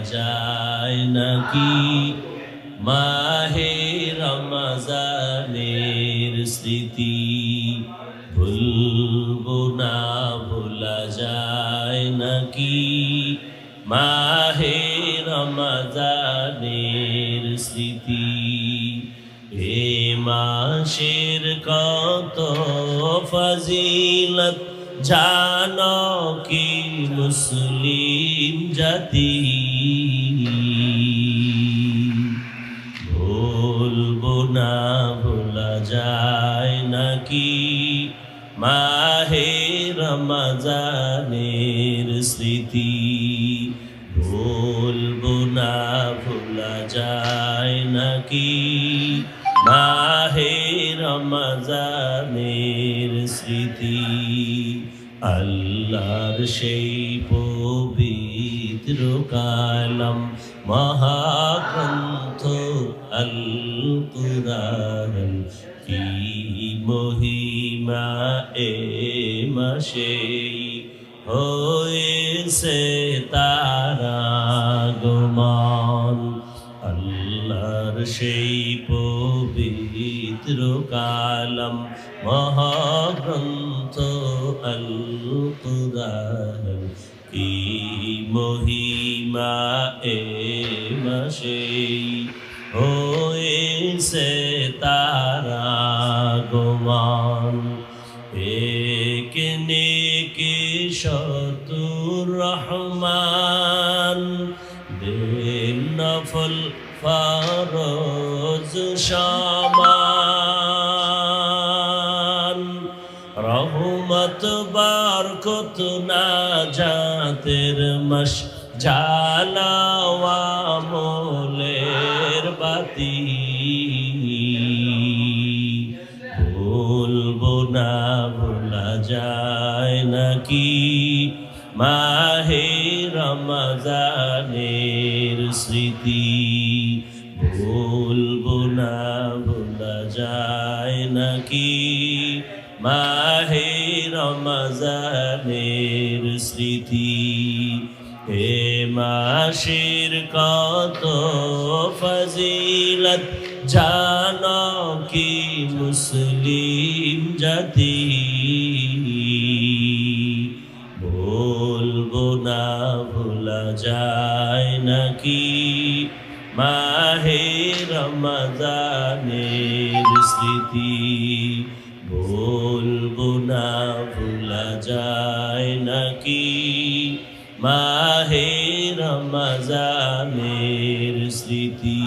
যায় নাকি মাহে রমজানের স্মৃতি ভুলবো না ভোলা যায় নাকি মাহে রমজানের স্মৃতি এ মাসের কত ফজিলত জানো কি মুসলিম জাতি ভুলবো না ভোলা যায় নাকি মাহে রমজানের স্মৃতি ভুলবো না ভোলা যায় নাকি মাহে রমজানের স্মৃতি আল্লাহর সেই পবিত্র কালাম মহাগ্রন্থ আল কুরআন কি মহিমা এ মাসে হয়েছে তারা আগমন আল্লাহর সেই পবিত্র কালাম মহাগ্রন্থ আল কুরআন কি মহিমা এ মাসে হয়েছে তারা আগমন এক নেকি শতুর রহমান দেন নফল ফরজ সমান রহমত বরকত নাজাতের মাস জ্বালাওয়া মোলের বাতি ভুলবো না ভোলা যায় নাকি মাহে রমজানের স্মৃতি ভুলবো না ভোলা যায় নাকি মাহে রমজানের স্মৃতি এ মাসের কত ফজিলত জানো কি মুসলিম জাতি ভুলবো না ভোলা যায় নাকি মাহে রমজানের স্মৃতি ভুলবো না ভোলা যায় নাকি মাহে রমজানের স্মৃতি।